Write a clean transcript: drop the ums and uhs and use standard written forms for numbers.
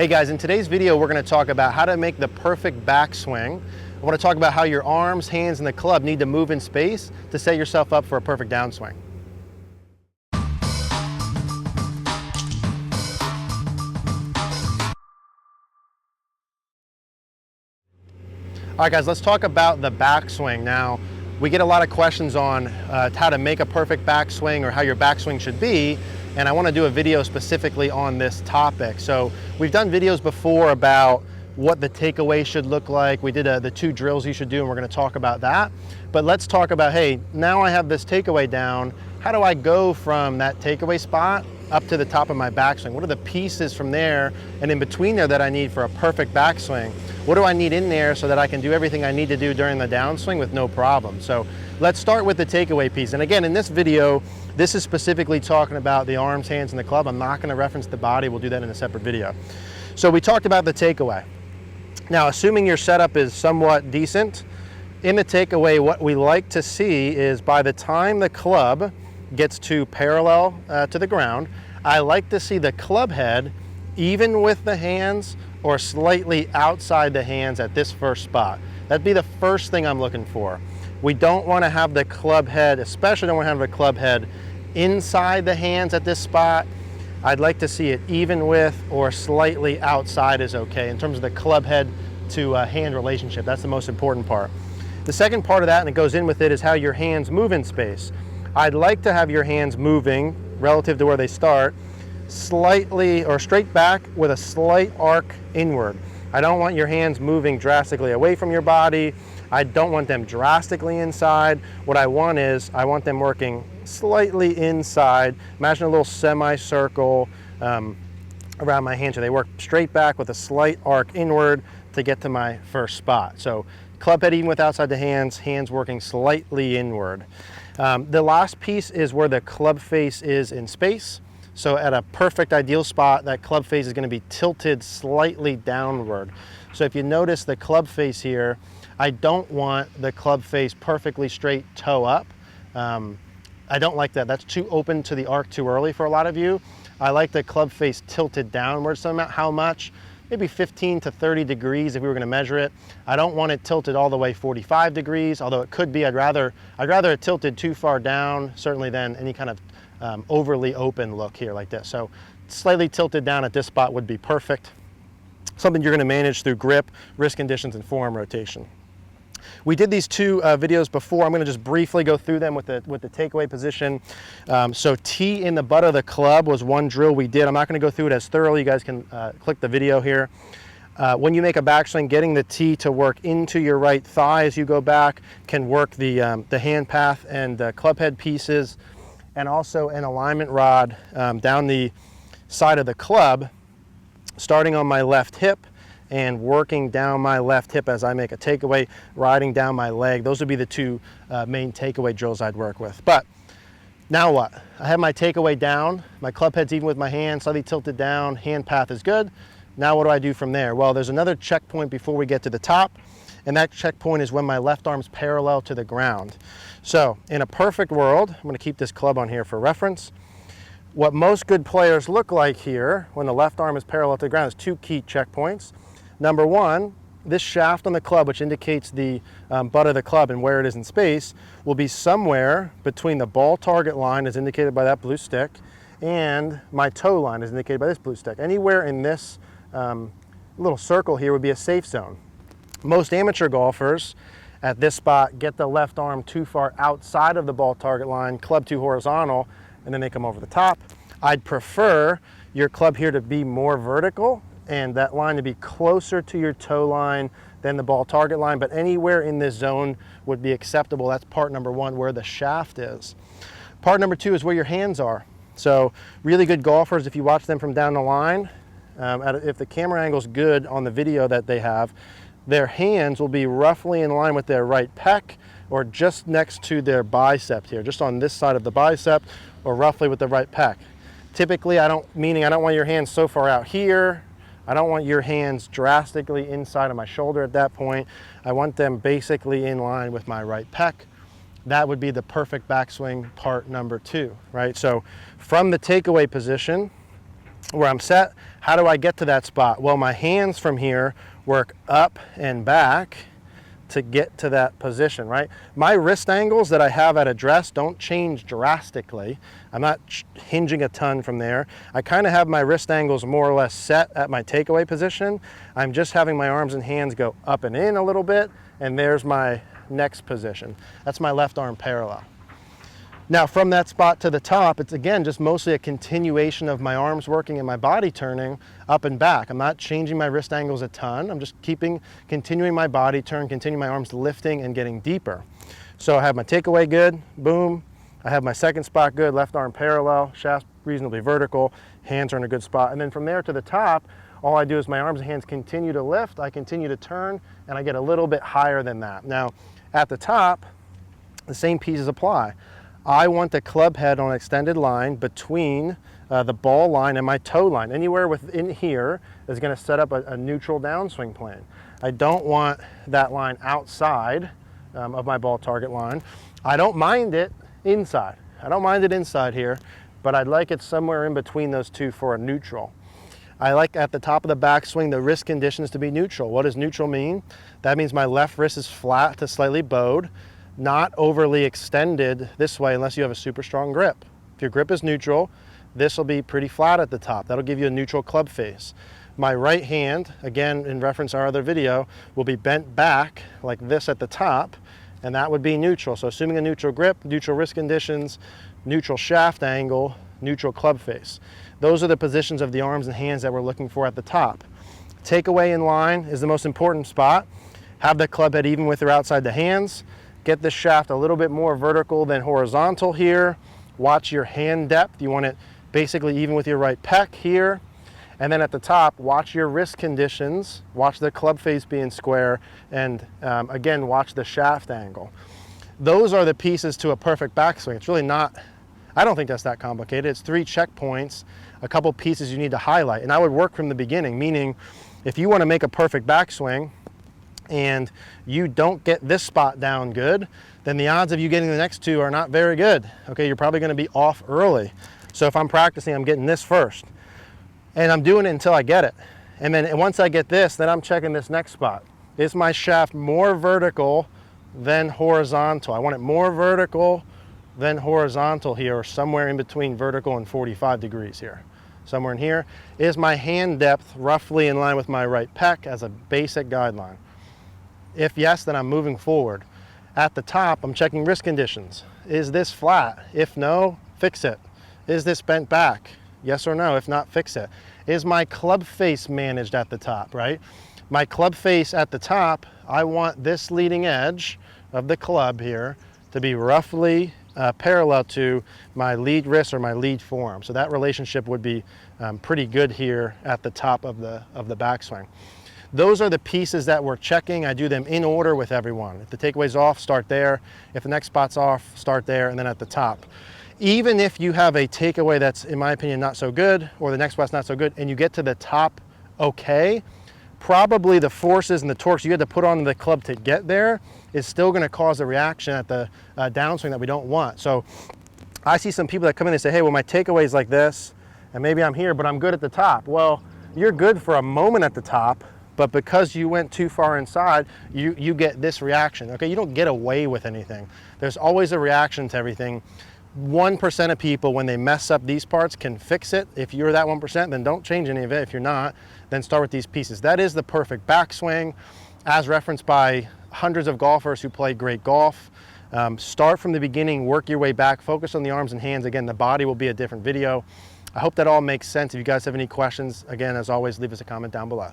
Hey guys, in today's video we're going to talk about how to make the perfect backswing. I want to talk about how your arms, hands, and the club need to move in space to set yourself up for a perfect downswing. All right guys, let's talk about the backswing. Now, we get a lot of questions on how to make a perfect backswing or how your backswing should be, and I want to do a video specifically on this topic. So we've done videos before about what the takeaway should look like. We did the 2 drills you should do, and we're going to talk about that. But let's talk about, hey, now I have this takeaway down, how do I go from that takeaway spot up to the top of my backswing? What are the pieces from there and in between there that I need for a perfect backswing? What do I need in there so that I can do everything I need to do during the downswing with no problem? So let's start with the takeaway piece. And again, in this video, this is specifically talking about the arms, hands, and the club. I'm not going to reference the body. We'll do that in a separate video. So we talked about the takeaway. Now, assuming your setup is somewhat decent, in the takeaway, what we like to see is by the time the club gets to parallel to the ground, I like to see the club head even with the hands or slightly outside the hands at this first spot. That'd be the first thing I'm looking for. We don't want to have the club head, especially don't want to have the club head inside the hands at this spot. I'd like to see it even with or slightly outside is okay in terms of the club head to hand relationship. That's the most important part. The second part of that, and it goes in with it, is how your hands move in space. I'd like to have your hands moving relative to where they start, slightly or straight back with a slight arc inward. I don't want your hands moving drastically away from your body. I don't want them drastically inside. What I want is, I want them working slightly inside. Imagine a little semicircle around my hand. So they work straight back with a slight arc inward to get to my first spot. So club head even with outside the hands, hands working slightly inward. The last piece is where the club face is in space. So at a perfect ideal spot, that club face is going to be tilted slightly downward. So if you notice the club face here, I don't want the club face perfectly straight toe up. I don't like that. That's too open to the arc too early for a lot of you. I like the club face tilted downward somehow. How much? Maybe 15 to 30 degrees if we were going to measure it. I don't want it tilted all the way 45 degrees, although it could be. I'd rather it tilted too far down, certainly, than any kind of overly open look here like this. So slightly tilted down at this spot would be perfect. Something you're going to manage through grip, wrist conditions, and forearm rotation. We did these 2 videos before. I'm going to just briefly go through them with the takeaway position. So T in the butt of the club was one drill we did. I'm not going to go through it as thoroughly. You guys can click the video here. When you make a backswing, getting the T to work into your right thigh as you go back can work the hand path and club head pieces, and also an alignment rod down the side of the club, starting on my left hip and working down my left hip as I make a takeaway, riding down my leg. Those would be the 2 main takeaway drills I'd work with. But now what? I have my takeaway down, my club head's even with my hand, slightly tilted down, hand path is good. Now what do I do from there? Well, there's another checkpoint before we get to the top, and that checkpoint is when my left arm's parallel to the ground. So in a perfect world, I'm going to keep this club on here for reference. What most good players look like here when the left arm is parallel to the ground is 2 key checkpoints. Number 1, this shaft on the club, which indicates the butt of the club and where it is in space, will be somewhere between the ball target line, as indicated by that blue stick, and my toe line, as indicated by this blue stick. Anywhere in this little circle here would be a safe zone. Most amateur golfers at this spot get the left arm too far outside of the ball target line, club too horizontal, and then they come over the top. I'd prefer your club here to be more vertical and that line to be closer to your toe line than the ball target line, but anywhere in this zone would be acceptable. That's part number 1, where the shaft is. Part number 2 is where your hands are. So really good golfers, if you watch them from down the line, if the camera angle's good on the video that they have, their hands will be roughly in line with their right pec or just next to their bicep here, just on this side of the bicep or roughly with the right pec. Typically, I don't want your hands so far out here. I don't want your hands drastically inside of my shoulder at that point. I want them basically in line with my right pec. That would be the perfect backswing part number 2, right? So from the takeaway position, where I'm set. How do I get to that spot? Well, my hands from here work up and back to get to that position, right? My wrist angles that I have at address don't change drastically. I'm not hinging a ton from there. I kind of have my wrist angles more or less set at my takeaway position. I'm just having my arms and hands go up and in a little bit, and there's my next position. That's my left arm parallel. Now from that spot to the top, it's again just mostly a continuation of my arms working and my body turning up and back. I'm not changing my wrist angles a ton. I'm just continuing my body turn, continuing my arms lifting and getting deeper. So I have my takeaway good, boom. I have my second spot good, left arm parallel, shaft reasonably vertical, hands are in a good spot. And then from there to the top, all I do is my arms and hands continue to lift, I continue to turn, and I get a little bit higher than that. Now at the top, the same pieces apply. I want the club head on an extended line between the ball line and my toe line. Anywhere within here is going to set up a neutral downswing plane. I don't want that line outside of my ball target line. I don't mind it inside. I don't mind it inside here, but I'd like it somewhere in between those two for a neutral. I like at the top of the backswing the wrist conditions to be neutral. What does neutral mean? That means my left wrist is flat to slightly bowed, not overly extended this way unless you have a super strong grip. If your grip is neutral, this will be pretty flat at the top. That'll give you a neutral club face. My right hand, again in reference to our other video, will be bent back like this at the top, and that would be neutral. So assuming a neutral grip, neutral wrist conditions, neutral shaft angle, neutral club face. Those are the positions of the arms and hands that we're looking for at the top. Takeaway in line is the most important spot. Have the club head even with or outside the hands. Get the shaft a little bit more vertical than horizontal here. Watch your hand depth. You want it basically even with your right pec here. And then at the top, watch your wrist conditions. Watch the club face being square. And again, watch the shaft angle. Those are the pieces to a perfect backswing. It's really not, I don't think that's that complicated. It's 3 checkpoints, a couple pieces you need to highlight. And I would work from the beginning, meaning if you want to make a perfect backswing, and you don't get this spot down good, then the odds of you getting the next 2 are not very good. Okay, you're probably going to be off early. So if I'm practicing, I'm getting this first. And I'm doing it until I get it. And then once I get this, then I'm checking this next spot. Is my shaft more vertical than horizontal? I want it more vertical than horizontal here, or somewhere in between vertical and 45 degrees here. Somewhere in here. Is my hand depth roughly in line with my right pec as a basic guideline? If yes, then I'm moving forward. At the top, I'm checking wrist conditions. Is this flat? If no, fix it. Is this bent back? Yes or no? If not, fix it. Is my club face managed at the top, right? My club face at the top, I want this leading edge of the club here to be roughly parallel to my lead wrist or my lead forearm. So that relationship would be pretty good here at the top of the backswing. Those are the pieces that we're checking. I do them in order with everyone. If the takeaway's off, start there. If the next spot's off, start there, and then at the top. Even if you have a takeaway that's, in my opinion, not so good, or the next spot's not so good, and you get to the top okay, probably the forces and the torques you had to put on the club to get there is still gonna cause a reaction at the downswing that we don't want. So I see some people that come in and say, hey, well, my takeaway's like this, and maybe I'm here, but I'm good at the top. Well, you're good for a moment at the top, but because you went too far inside, you get this reaction, okay? You don't get away with anything. There's always a reaction to everything. 1% of people, when they mess up these parts, can fix it. If you're that 1%, then don't change any of it. If you're not, then start with these pieces. That is the perfect backswing, as referenced by hundreds of golfers who play great golf. Start from the beginning, work your way back, focus on the arms and hands. Again, the body will be a different video. I hope that all makes sense. If you guys have any questions, again, as always, leave us a comment down below.